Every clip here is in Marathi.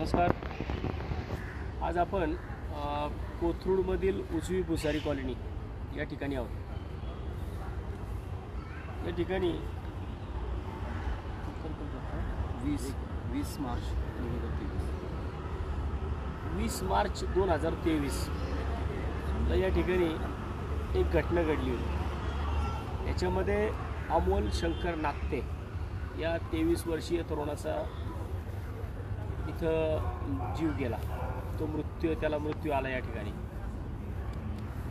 नमस्कार. आज आपण कोथरूडमधील उजवी भुसारी कॉलनी या ठिकाणी आहोत. या ठिकाणी 20 मार्च 2023 या ठिकाणी एक घटना घडली होती. याच्यामध्ये अमोल शंकर नागते या 23 वर्षीय तरुणाचा इथं जीव गेला. त्याला मृत्यू आला या ठिकाणी.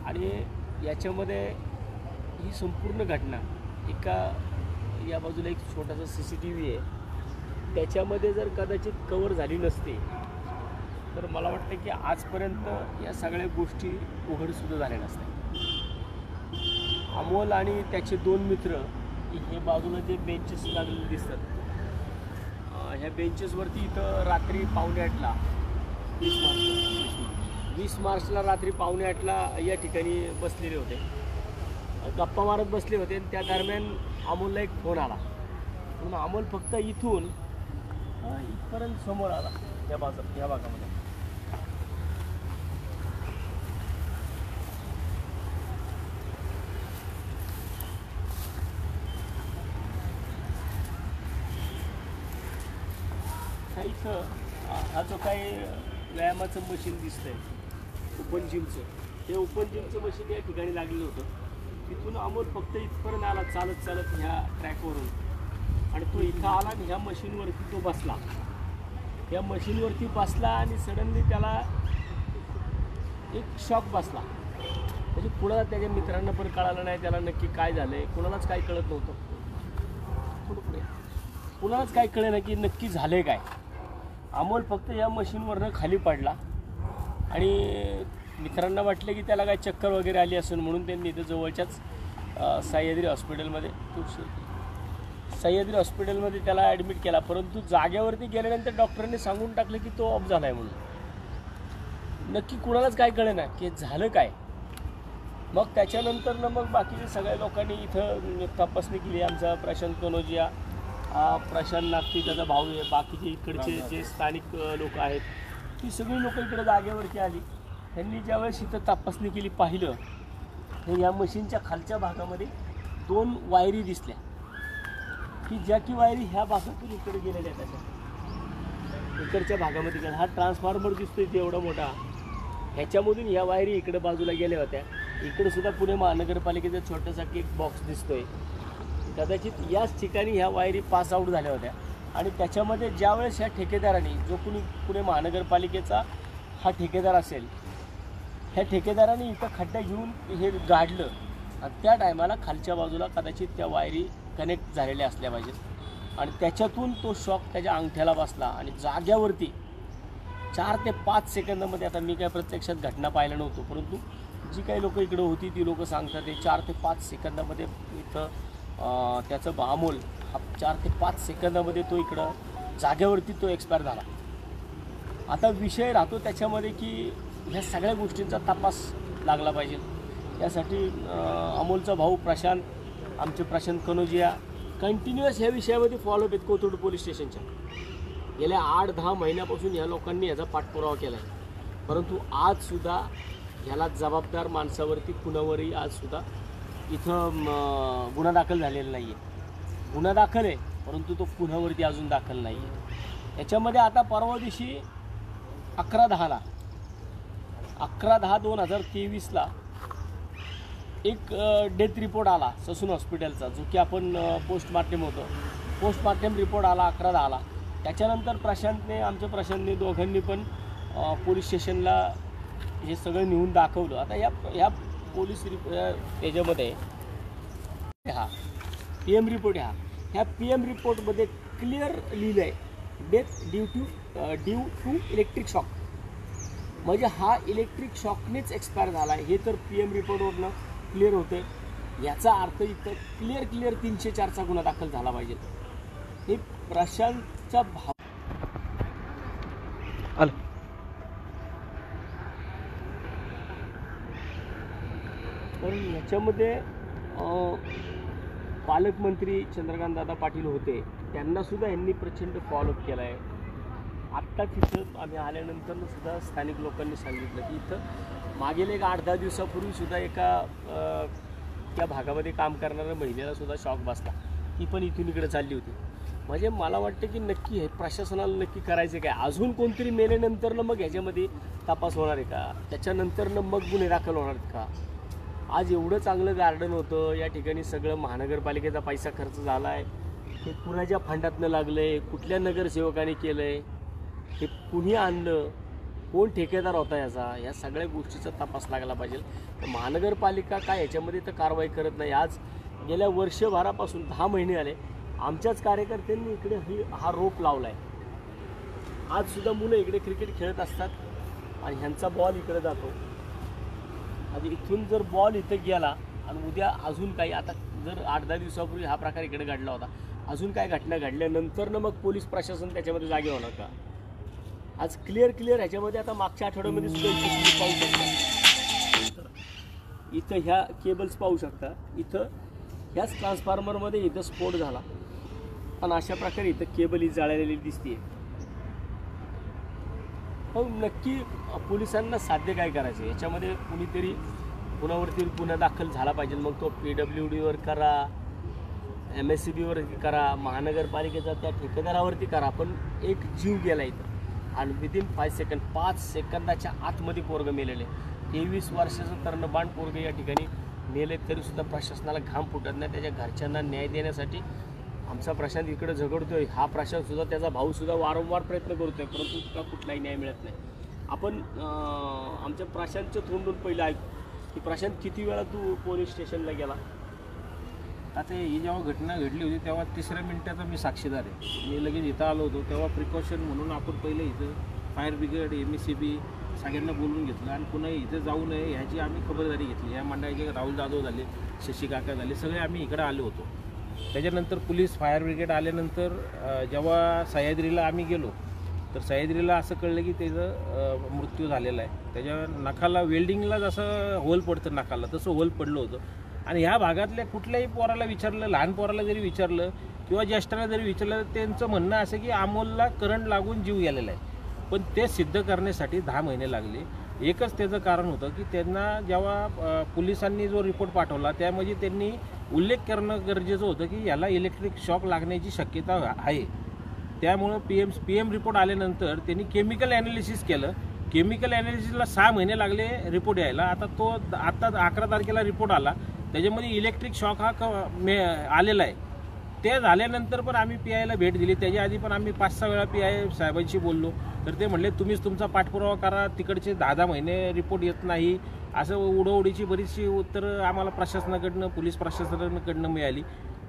आणि याच्यामध्ये ही संपूर्ण घटना या बाजूला एक छोटासा CCTV आहे, त्याच्यामध्ये जर कदाचित कव्हर झाली नसते तर मला वाटतं की आजपर्यंत या सगळ्या गोष्टी उघडसुद्धा झाल्या नसत्या. अमोल आणि त्याचे 2 मित्र हे बाजूला जे बेंचेस लागलेले दिसतात, ह्या बेंचेसवरती इथं रात्री 7:45ला 20 मार्चला रात्री 7:45ला या ठिकाणी बसलेले होते, गप्पा मारत बसले होते. आणि त्या दरम्यान अमोलला एक फोन आला. म्हणून अमोल फक्त इथून इथपर्यंत समोर आला या भागामध्ये. इथं हा जो काही व्यायामाचं मशीन दिसतंय ओपन जिमचं, ते ओपन जिमचं मशीन या ठिकाणी लागलेलं होतं. तिथून अमोल फक्त इथपर्यंत आला चालत ह्या ट्रॅकवरून. आणि तो इथं आला आणि ह्या मशीनवरती तो बसला. या मशीनवरती बसला आणि सडनली त्याला एक शॉक बसला. म्हणजे कुणाला त्याच्या मित्रांना पण कळालं नाही त्याला नक्की काय झालं आहे. कुणालाच काही कळत नव्हतं. कुणालाच काय कळे ना की नक्की झालं आहे काय. अमोल फक्त या मशीनवरनं खाली पडला आणि मित्रांना वाटलं की त्याला काय चक्कर वगैरे आली असेल, म्हणून त्यांनी इथं जवळच्याच सह्याद्री हॉस्पिटलमध्ये त्याला ॲडमिट केला. परंतु जागेवरती गेल्यानंतर डॉक्टरांनी सांगून टाकलं की तो ऑफ झाला आहे म्हणून. नक्की कुणालाच काय कळे ना की झालं काय. मग त्याच्यानंतर मग बाकीच्या सगळ्या लोकांनी इथं तपासणी केली. आमचा प्रशांत कनोजिया, प्रशांत नागते त्याचा भाऊ आहे, बाकीचे इकडचे जे स्थानिक लोक आहेत ती सगळी लोक इकडे जागेवरती आली. त्यांनी ज्यावेळेस इथं तपासणी केली, पाहिलं तर या मशीनच्या खालच्या भागामध्ये 2 वायरी दिसल्या की ज्या की वायरी ह्या भागातून इकडे गेलेल्या आहेत. त्याच्या इकडच्या भागामध्ये गेल्या. हा ट्रान्सफॉर्मर दिसतोय ते एवढा मोठा, ह्याच्यामधून ह्या वायरी इकडे बाजूला गेल्या होत्या. इकडे सुद्धा पुणे महानगरपालिकेचा छोटासा एक बॉक्स दिसतोय. कदाचित याच ठिकाणी ह्या वायरी पास आऊट झाल्या होत्या. आणि त्याच्यामध्ये ज्यावेळेस ह्या ठेकेदारांनी, जो पुणे महानगरपालिकेचा हा ठेकेदार असेल, ह्या ठेकेदाराने इथं खड्डा घेऊन हे गाडलं आणि त्या टायमाला खालच्या बाजूला कदाचित त्या वायरी कनेक्ट झालेल्या असल्या पाहिजेत. आणि त्याच्यातून तो शॉक त्याच्या अंगठ्याला बसला आणि जाग्यावरती 4 ते 5 सेकंदामध्ये, आता मी काय प्रत्यक्षात घटना पाहिलं नव्हतो, परंतु जी काही लोकं इकडं होती ती लोकं सांगतात ते 4 ते 5 सेकंदामध्ये इथं त्याचं अमोल हा 4 ते 5 सेकंदामध्ये तो इकडं जागेवरती तो एक्सपायर झाला. आता विषय राहतो त्याच्यामध्ये की ह्या सगळ्या गोष्टींचा तपास लागला पाहिजे. यासाठी अमोलचा भाऊ प्रशांत, आमचे प्रशांत कनोजिया कंटिन्युअस ह्या विषयामध्ये फॉलोअप आहेत. कोथरूड पोलीस स्टेशनच्या गेल्या 8-10 महिन्यापासून ह्या लोकांनी ह्याचा पाठपुरावा केला आहे. परंतु आजसुद्धा ह्याला जबाबदार माणसावरती कुणावरही आजसुद्धा इथं गुन्हा दाखल झालेला नाही आहे. गुन्हा दाखल आहे परंतु तो कुणावरती अजून दाखल नाही आहे. याच्यामध्ये आता परवा दिवशी 11/10/2023ला एक डेथ रिपोर्ट आला ससून हॉस्पिटलचा, जो की आपण पोस्टमार्टम रिपोर्ट आला 11/10ला. त्याच्यानंतर आमच्या प्रशांतने दोघांनी पण पोलीस स्टेशनला हे सगळं नेऊन दाखवलं. आता ह्या पोलीस याच्यामध्ये हा PM रिपोर्ट ह्या PM रिपोर्टमध्ये क्लिअर लिहिलं आहे death due to electric shock. म्हणजे हा इलेक्ट्रिक शॉकनेच एक्सपायर झाला आहे हे तर PM रिपोर्टवरनं क्लिअर होतं. याचा अर्थ इथं क्लिअर 304चा गुन्हा दाखल झाला पाहिजे. हे प्रशांतचा भाव आलं. तर याच्यामध्ये पालकमंत्री चंद्रकांतदादा पाटील होते, त्यांनासुद्धा यांनी प्रचंड फॉलोअप केला आहे. आत्ताच इथं आम्ही आल्यानंतर सुद्धा स्थानिक लोकांनी सांगितलं की इथं मागील एक 8-10 दिवसापूर्वी सुद्धा एका त्या भागामध्ये काम करणाऱ्या महिलेला सुद्धा शॉक बसला. ती पण इथून इकडे चालली होती. म्हणजे मला वाटतं की नक्की हे प्रशासनाला नक्की करायचं काय. अजून कोणतरी मेल्यानंतरनं मग ह्याच्यामध्ये तपास होणार आहे का, त्याच्यानंतरनं मग गुन्हे दाखल होणार आहेत का. आज एवढं चांगलं गार्डन होतं, या ठिकाणी सगळं महानगरपालिकेचा पैसा खर्च झाला आहे, हे कुणाच्या फंडातनं लागलं आहे, कुठल्या नगरसेवकाने केलं आहे, हे कुणी आणलं, कोण ठेकेदार होता याचा, या सगळ्या गोष्टीचा तपास लागला पाहिजे. तर महानगरपालिका काय याच्यामध्ये तर कारवाई करत नाही. आज गेल्या वर्षभरापासून 10 महिने आले आमच्याच कार्यकर्त्यांनी इकडे हा रोप लावला आहे. आजसुद्धा मुलं इकडे क्रिकेट खेळत असतात आणि ह्यांचा बॉल इकडे जातो. आणि इथून जर बॉल इथं गेला आणि उद्या अजून काही, आता जर 8-10 दिवसापूर्वी हा प्रकार इकडे घडला होता, अजून काय घटना घडल्यानंतर ना मग पोलीस प्रशासन त्याच्यामध्ये जागे होणार का. आज क्लिअर ह्याच्यामध्ये आता मागच्या आठवड्यामध्ये सुद्धा इथं पाहू शकता, इथं ह्या केबल्स पाहू शकता, इथं ह्याच ट्रान्सफॉर्मरमध्ये इथं स्फोट झाला आणि अशा प्रकारे इथं केबल ही जाळलेली दिसते. मग नक्की पोलिसांना साध्य काय करायचं याच्यामध्ये, कुणीतरी कुणावरती गुन्हा दाखल झाला पाहिजे. मग तो PWDवर करा, MSCBवर करा, महानगरपालिकेचा त्या ठेकेदारावरती करा, पण एक जीव गेला इथं आणि विदिन 5 सेकंदाच्या आतमध्ये पोरगं मेलेले. 23 वर्षाचं तरणबाण पोरगं या ठिकाणी मेले, तरीसुद्धा प्रशासनाला घाम फुटत नाही. त्याच्या घरच्यांना न्याय देण्यासाठी आमचा प्रशांत इकडे झगडतोय, हा प्रशांतसुद्धा त्याचा भाऊसुद्धा वारंवार प्रयत्न करतोय, परंतु का कुठलाही न्याय मिळत नाही. आपण आमच्या प्रशांतच्या तोंडून पहिलं ऐकू की प्रशांत किती वेळा तू पोलीस स्टेशनला गेला. आता ही जेव्हा घटना घडली होती तेव्हा 3ऱ्या मिनिटाचा मी साक्षीदार आहे. मी लगेच इथं आलो होतो. तेव्हा प्रिकॉशन म्हणून आपण पहिले इथं फायर ब्रिगेड, MSCB सगळ्यांना बोलून घेतलं आणि पुन्हा इथं जाऊ नये ह्याची आम्ही खबरदारी घेतली. या मंडळाचे राहुल जाधव झाले, शशी काका झाले, सगळे आम्ही इकडं आलो होतो. त्याच्यानंतर पोलीस फायर ब्रिगेड आल्यानंतर जेव्हा सह्याद्रीला आम्ही गेलो तर सह्याद्रीला असं कळलं की त्याचं मृत्यू झालेला आहे. त्याच्या नखाला वेल्डिंगला जसं होल पडतं नखाला तसं होल पडलं होतं. आणि ह्या भागातल्या कुठल्याही पोराला विचारलं, लहान पोराला जरी विचारलं किंवा ज्येष्ठाला जरी विचारलं तर त्यांचं म्हणणं असं की अमोलला करंट लागून जीव गेलेला आहे. पण ते सिद्ध करण्यासाठी 10 महिने लागले. एकच त्याचं कारण होतं की त्यांना जेव्हा पोलिसांनी जो रिपोर्ट पाठवला त्यामध्ये त्यांनी उल्लेख करणं गरजेचं होतं की याला इलेक्ट्रिक शॉक लागण्याची शक्यता आहे. त्यामुळं PM रिपोर्ट आल्यानंतर त्यांनी केमिकल ॲनालिसिस केलं. केमिकल ॲनालिसिसला 6 महिने लागले रिपोर्ट यायला. आता 11 तारखेला रिपोर्ट आला, त्याच्यामध्ये इलेक्ट्रिक शॉक हा आलेला आहे. ते झाल्यानंतर पण आम्ही PIला भेट दिली. त्याच्या आधी पण आम्ही 5-6 वेळा PI साहेबांशी बोललो तर ते म्हणले तुम्हीच तुमचा पाठपुरावा करा, तिकडचे 10 महिने रिपोर्ट येत नाही. असं उडवडीची बरीचशी उत्तरं आम्हाला प्रशासनाकडनं, पोलीस प्रशासनाकडनं मिळाली.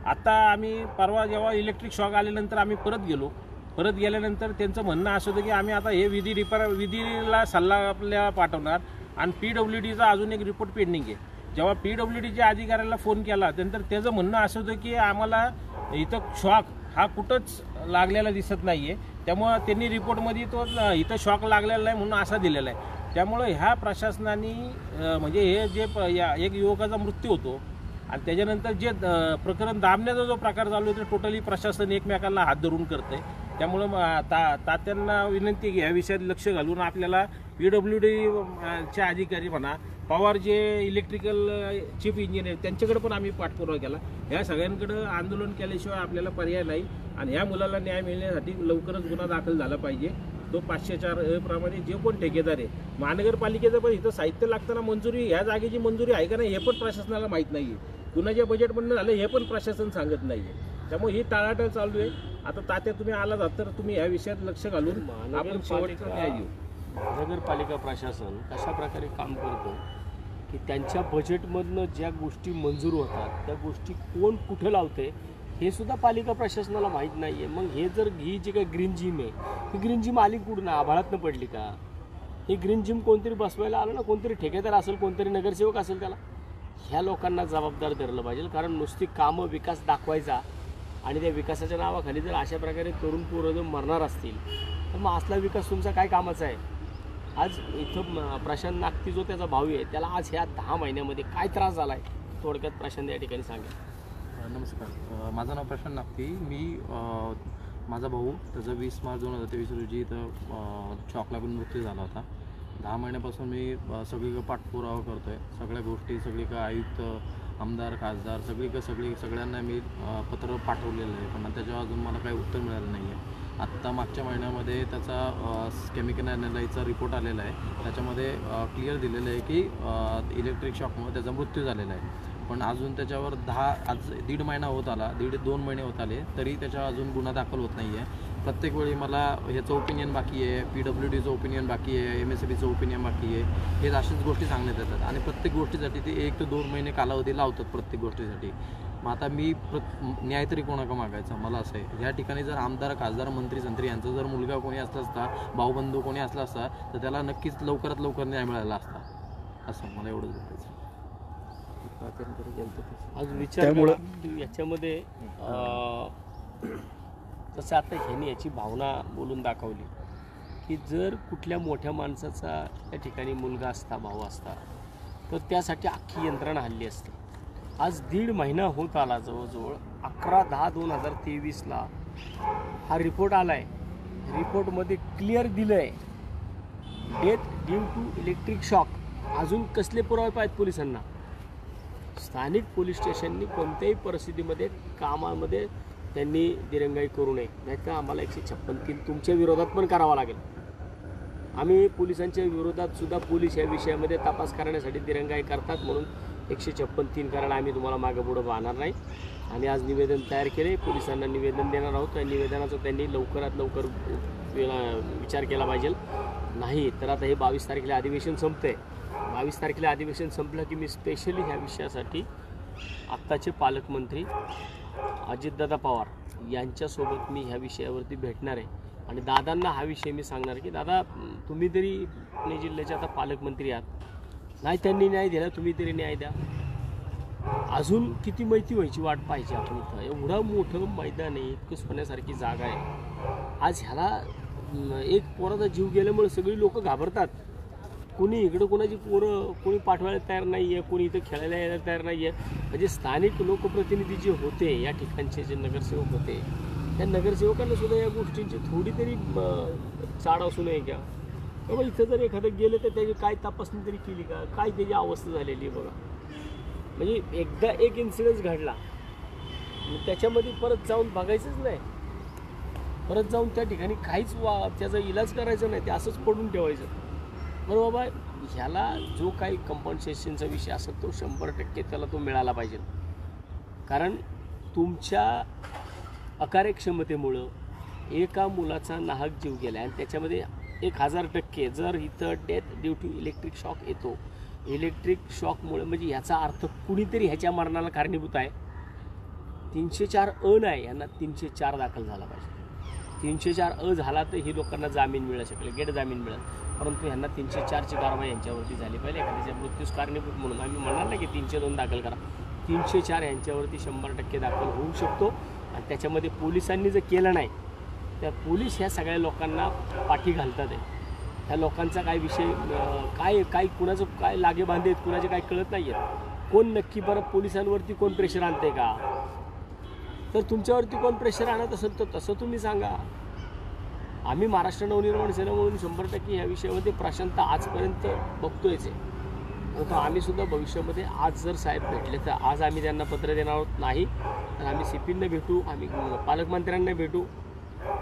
आता आम्ही परवा जेव्हा इलेक्ट्रिक शॉक आल्यानंतर आम्ही परत गेल्यानंतर त्यांचं म्हणणं असं होतं की आम्ही आता हे विधीला सल्ला आपल्याला पाठवणार आणि PWDचा अजून एक रिपोर्ट पेंडिंग आहे. जेव्हा PWDच्या अधिकाऱ्याला फोन केला त्यानंतर त्याचं म्हणणं असं होतं की आम्हाला इथं शॉक हा कुठंच लागलेला दिसत नाही आहे. त्यामुळं त्यांनी रिपोर्टमध्ये तो इथं शॉक लागलेला नाही म्हणून असा दिलेला आहे. त्यामुळं ह्या प्रशासनाने म्हणजे हे जे एक युवकाचा मृत्यू होतो आणि त्याच्यानंतर जे प्रकरण दाबण्याचा जो प्रकार चालू आहे ते टोटली प्रशासन एकमेकांना हात धरून करतं आहे. त्यामुळं तात्यांना विनंती की या विषयात लक्ष घालून आपल्याला PWDचे अधिकारी म्हणा, पवार जे इलेक्ट्रिकल चीफ इंजिनियर त्यांच्याकडे पण आम्ही पाठपुरावा केला. ह्या सगळ्यांकडं आंदोलन केल्याशिवाय आपल्याला पर्याय नाही आणि ह्या मुलाला न्याय मिळण्यासाठी लवकरच गुन्हा दाखल झाला पाहिजे. तो 504 प्रमाणे जे कोण ठेकेदार आहे, महानगरपालिकेचं पण इथं साहित्य लागताना मंजुरी, ह्या जागेची मंजुरी आहे का नाही हे पण प्रशासनाला माहीत नाही आहे. कुणाच्या बजेटमधनं झालं हे पण प्रशासन सांगत नाही आहे. त्यामुळे ही टाळाटाळ चालू आहे. आता तात्या तुम्ही आला जात तर तुम्ही ह्या विषयात लक्ष घालून आपण शेवटचा न्याय देऊ. महानगरपालिका प्रशासन कशा प्रकारे काम करतो की त्यांच्या बजेटमधनं ज्या गोष्टी मंजूर होतात त्या गोष्टी कोण कुठं लावते हे सुद्धा पालिका प्रशासनाला माहीत नाही आहे. मग हे जर ही जी काही ग्रीन जिम आहे, ही ग्रीन जिम आली कुठून, आभाळातनं पडली का? ही ग्रीन जिम कोणतरी बसवायला आलं ना, कोणतरी ठेकेदार असेल, कोणतरी नगरसेवक असेल, त्याला ह्या लोकांना जबाबदार धरलं पाहिजे. कारण नुसती कामं, विकास दाखवायचा आणि त्या विकासाच्या नावाखाली जर अशा प्रकारे तरुण पोरं जर मरणार असतील तर मग असला विकास तुमचा काय कामाचा आहे? आज इथं प्रशांत नागती जो त्याचा भाऊ आहे त्याला आज ह्या 10 महिन्यामध्ये काय त्रास झाला आहे थोडक्यात प्रशांत या ठिकाणी सांगेल. नमस्कार, माझं नाव प्रशांत नागती. मी माझा भाऊ, त्याचा 20 मार्च 2023 रोजी इथं शॉक लागून मृत्यू झाला होता. 10 महिन्यापासून मी सगळीकडे पाठपुरावा करतो आहे. सगळ्या गोष्टी सगळीकडे आयुक्त, आमदार, खासदार सगळ्यांना मी पत्र पाठवलेलं आहे, पण त्याच्यावर अजून मला काही उत्तर मिळालं नाही आहे. आत्ता मागच्या महिन्यामध्ये त्याचा केमिकल ॲनालाइजचा रिपोर्ट आलेला आहे. त्याच्यामध्ये क्लिअर दिलेलं आहे की इलेक्ट्रिक शॉकमुळे त्याचा मृत्यू झालेला आहे. पण अजून त्याच्यावर आज 1.5 महिना होत आला, 2 महिने होत आले, तरी त्याच्यावर अजून गुन्हा दाखल होत नाही आहे. प्रत्येक वेळी मला ह्याचं ओपिनियन बाकी आहे, PWDचं ओपिनियन बाकी आहे, MSBचं ओपिनियन बाकी आहे, हे अशाच गोष्टी सांगण्यात येतात. आणि प्रत्येक गोष्टीसाठी ते 1 ते 2 महिने कालावधी लावतात प्रत्येक गोष्टीसाठी. मग आता मी न्याय तरी कोणाका मागायचा? मला असं आहे, ह्या ठिकाणी जर आमदार, खासदार, मंत्री, संत्री यांचा जर मुलगा कोणी असला असता, भाऊबंधू कोणी असला असता, तर त्याला नक्कीच लवकरात लवकर न्याय मिळाला असता. असं मला एवढंच बोलायचं. आज विचार करा, याच्यामध्ये तसं आता ह्यांनी याची भावना बोलून दाखवली की जर कुठल्या मोठ्या माणसाचा त्या ठिकाणी मुलगा असता, भाऊ असता, तर त्यासाठी अख्खी यंत्रणा हल्ली असते. आज 1.5 महिना होत आला, जवळजवळ 11/10/2023 हा रिपोर्ट आला आहे. रिपोर्टमध्ये क्लिअर दिलं आहे death due to electric shock. अजून कसले पुरावे पाहिजेत पोलिसांना? स्थानिक पोलीस स्टेशननी कोणत्याही परिस्थितीमध्ये कामामध्ये त्यांनी दिरंगाई करू नये, नाही तर आम्हाला 156(3) तुमच्या विरोधात पण करावा लागेल. आम्ही पोलिसांच्या विरोधात सुद्धा पोलीस या विषयामध्ये तपास करण्यासाठी दिरंगाई करतात म्हणून 156(3) करायला आम्ही तुम्हाला मागं पुढं पाहणार नाही. आणि आज निवेदन तयार केले, पोलिसांना निवेदन देणार आहोत. त्या निवेदनाचा त्यांनी लवकरात लवकर विचार केला पाहिजे. नाही तर आता हे 22 तारखेला अधिवेशन संपतं आहे. 22 तारखेला अधिवेशन संपलं की मी स्पेशली ह्या विषयासाठी आत्ताचे पालकमंत्री अजितदादा पवार यांच्यासोबत मी ह्या विषयावरती भेटणार आहे. आणि दादांना हा विषय मी सांगणार की दादा, तुम्ही तरी पुणे जिल्ह्याचे आता पालकमंत्री आहात, नाही त्यांनी न्याय दिला, तुम्ही तरी न्याय द्या. अजून किती माहिती व्हायची वाट पाहिजे आपण इथं? एवढं मोठं मैदान आहे, इतकं सोन्यासारखी जागा आहे. आज ह्याला एक पोराचा जीव गेल्यामुळे सगळी लोक घाबरतात. कोणी इकडं कोणाची पोरं कोणी पाठवायला तयार नाही आहे, कोणी इथं खेळायला यायला तयार नाही आहे. म्हणजे स्थानिक लोकप्रतिनिधी जे होते, या ठिकाणचे जे नगरसेवक होते, त्या नगरसेवकांना सुद्धा या गोष्टींची थोडी तरी चाड असू नये का? बाबा इथं जर एखादं गेलं तर त्याची काय तपासणी तरी केली का? काय त्याची अवस्था झालेली आहे बघा. म्हणजे एकदा एक इन्सिडन्स घडला, त्याच्यामध्ये परत जाऊन बघायचंच नाही, परत जाऊन त्या ठिकाणी काहीच त्याचा इलाज करायचा नाही, ते असंच पडून ठेवायचं. बरं बाबा, ह्याला जो काही कंपन्सेशनचा विषय असेल तो 100% त्याला तो मिळाला पाहिजे. कारण तुमच्या अकार्यक्षमतेमुळं एका मुलाचा नाहक जीव गेला आणि त्याच्यामध्ये 1000% जर इथं death due to electric shock येतो, इलेक्ट्रिक शॉकमुळे म्हणजे ह्याचा अर्थ कुणीतरी ह्याच्या मरणाला कारणीभूत आहे. 304 नाही, यांना 304 दाखल झाला पाहिजे. 304 झाला तर ही लोकांना जामीन मिळू शकेल, गेट जामीन मिळेल. परंतु ह्यांना 304ची कारवाई यांच्यावरती झाली पाहिजे. एखाद्याच्या मृत्यूस कारणीभूत म्हणून आम्ही म्हणणार नाही की 302 दाखल करा. 304 यांच्यावरती 100% दाखल होऊ शकतो. आणि त्याच्यामध्ये पोलिसांनी जर केलं नाही, त्या पोलीस ह्या सगळ्या लोकांना पाठी घालतात आहे. ह्या लोकांचा काय विषय काय कुणाचं काय लागे बांधे आहेत, कुणाचे काय कळत नाही आहेत. कोण नक्की बरं पोलिसांवरती कोण प्रेशर आणते का? तर तुमच्यावरती कोण प्रेशर आणत असेल तर तसं तुम्ही सांगा. आम्ही महाराष्ट्र नवनिर्माण सेना म्हणून 100% ह्या विषयामध्ये प्रशांत आजपर्यंत बघतोयच आहे. परंतु आम्ही सुद्धा भविष्यामध्ये आज जर साहेब भेटले तर आज आम्ही त्यांना पत्र देणार आहोत, नाही तर आम्ही CPंना भेटू, आम्ही पालकमंत्र्यांना भेटू.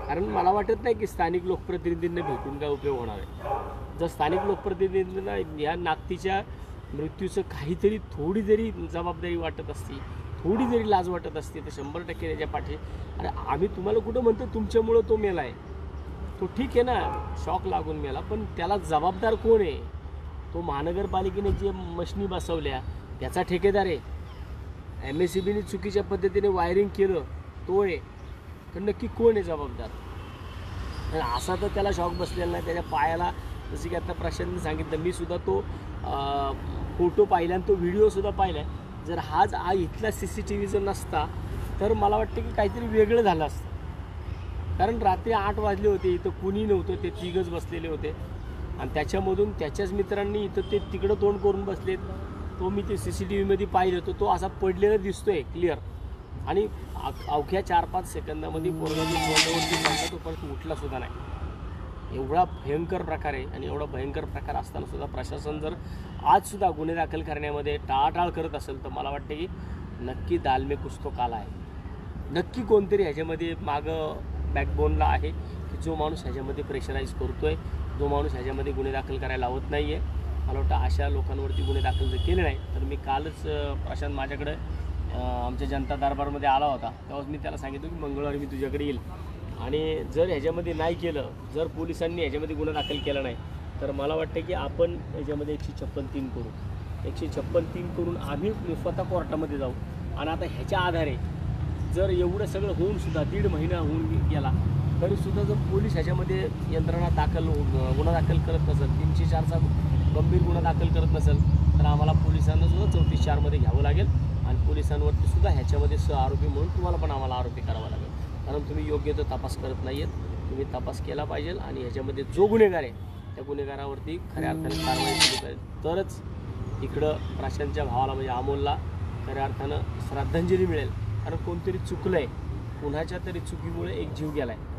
कारण मला वाटत नाही की स्थानिक लोकप्रतिनिधींना भेटून काय उपयोग होणार आहे. जर स्थानिक लोकप्रतिनिधींना या नागतीच्या मृत्यूचं काहीतरी थोडी जरी जबाबदारी वाटत असती, थोडी जरी लाज वाटत असते, तर 100% त्याच्या पाठी. अरे आम्ही तुम्हाला कुठं म्हणतो तुमच्यामुळं तो मेला आहे, तो ठीक आहे ना, शॉक लागून मेला, पण त्याला जबाबदार कोण आहे? तो महानगरपालिकेने जे मशिनी बसवल्या त्याचा ठेकेदार आहे. MSEBने चुकीच्या पद्धतीने वायरिंग केलं तो आहे. तर नक्की कोण आहे जबाबदार? असा तर त्याला शॉक बसलेला नाही, त्याच्या पायाला जसं की आता प्रशांतने सांगितलं, मी सुद्धा तो फोटो पाहिला आणि तो व्हिडिओसुद्धा पाहिला. जर हाच इथला CCTV जर नसता तर मला वाटतं की काहीतरी वेगळं झालं असतं. कारण रात्री 8 वाजले होते, इथं कुणी नव्हतं, ते 3घच बसलेले होते. आणि त्याच्यामधून त्याच्याच मित्रांनी इथं ते तिकडं तोंड करून बसलेत. तो मी ते CCTVमध्ये पाहिलं होतं, तो असा पडलेला दिसतोय क्लिअर. आणि अवघ्या 4-5 सेकंदामध्ये पोरगा जो तोंडावरती पडला तो परत उठला सुद्धा नाही. एवढा भयंकर प्रकार आहे आणि एवढा भयंकर प्रकार असताना सुद्धा प्रशासन जर आज सुद्धा गुन्हे दाखल करण्यामध्ये टाळाटाळ करत असेल तर मला वाटते की नक्की दाल में कुछ तो काला आहे. नक्की कोणतरी ह्याच्यामध्ये मागं बॅकबोनला आहे की जो माणूस ह्याच्यामध्ये प्रेशराईज करतोय, जो माणूस ह्याच्यामध्ये गुन्हे दाखल करायला लावत नाही आहे. मला वाटतं अशा लोकांवरती गुन्हे दाखल जर केले नाही तर मी कालच प्रशांत माझ्याकडे आमच्या जनता दरबारमध्ये आला होता तेव्हाच मी त्याला सांगितलं की मंगळवारी मी तुझ्याकडे येईल आणि जर ह्याच्यामध्ये नाही केलं, जर पोलिसांनी ह्याच्यामध्ये गुन्हा दाखल केला नाही तर मला वाटतं की आपण ह्याच्यामध्ये 156(3) करू. 156(3) करून आम्ही स्वतः कोर्टामध्ये जाऊ. आणि आता ह्याच्या आधारे जर एवढं सगळं होऊन सुद्धा 1.5 महिना होऊन गेला तरीसुद्धा जर पोलीस ह्याच्यामध्ये यंत्रणा गुन्हा दाखल करत नसेल, 304चा गंभीर गुन्हा दाखल करत नसेल तर आम्हाला पोलिसांना सुद्धा 34(4) घ्यावं लागेल आणि पोलिसांवरती सुद्धा ह्याच्यामध्ये आरोपी म्हणून तुम्हाला पण आम्हाला आरोपी करावा लागेल. कारण तुम्ही योग्य तो तपास करत नाही आहेत. तुम्ही तपास केला पाहिजे आणि ह्याच्यामध्ये जो गुन्हेगार आहे त्या गुन्हेगारावरती खऱ्या अर्थाने कारवाई केली पाहिजे. तरच इकडं प्रशांतच्या भावाला म्हणजे अमोलला खऱ्या अर्थानं श्रद्धांजली मिळेल. कारण कोणतरी चुकलं आहे, कुणाच्या तरी चुकीमुळे एक जीव गेला आहे.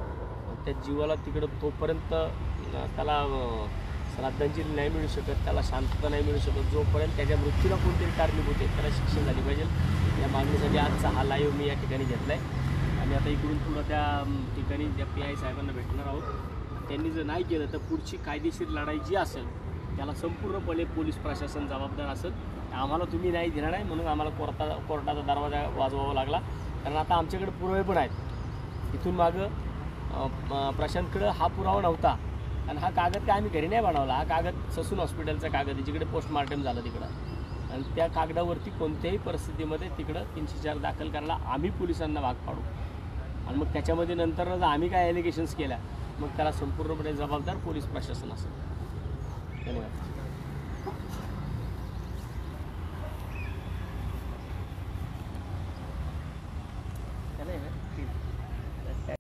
त्या जीवाला तिकडं तोपर्यंत त्याला श्रद्धांजली नाही मिळू शकत, त्याला शांतता नाही मिळू शकत जोपर्यंत त्याच्या मृत्यूला कोणतरी कारणीभूत आहे त्याला शिक्षा झाली पाहिजे. या मागणीसाठी आजचा हा लाईव्ह मी या ठिकाणी घेतला आहे. आणि आता इकडून पुढं त्या ठिकाणी त्या PI साहेबांना भेटणार आहोत. त्यांनी जर नाही केलं तर पुढची कायदेशीर लढाई जी असेल त्याला संपूर्णपणे पोलीस प्रशासन जबाबदार असेल. आम्हाला तुम्ही नाही देणार आहे म्हणून आम्हाला कोर्टाचा दरवाजा वाजवावा लागला. कारण आता आमच्याकडे पुरावे पण आहेत. इथून मागं प्रशांतकडं हा पुरावा नव्हता आणि हा कागद काय आम्ही घरी नाही बनवला. हा कागद ससून हॉस्पिटलचा कागद आहे जिकडे पोस्टमार्टम झालं तिकडं आणि त्या कागदावरती कोणत्याही परिस्थितीमध्ये तिकडं 304 दाखल करायला आम्ही पोलिसांना भाग पाडू. आणि मग त्याच्यामध्ये नंतर जर आम्ही काय ॲलिगेशन्स केल्या मग त्याला संपूर्णपणे जबाबदार पोलीस प्रशासन असेल. धन्यवाद.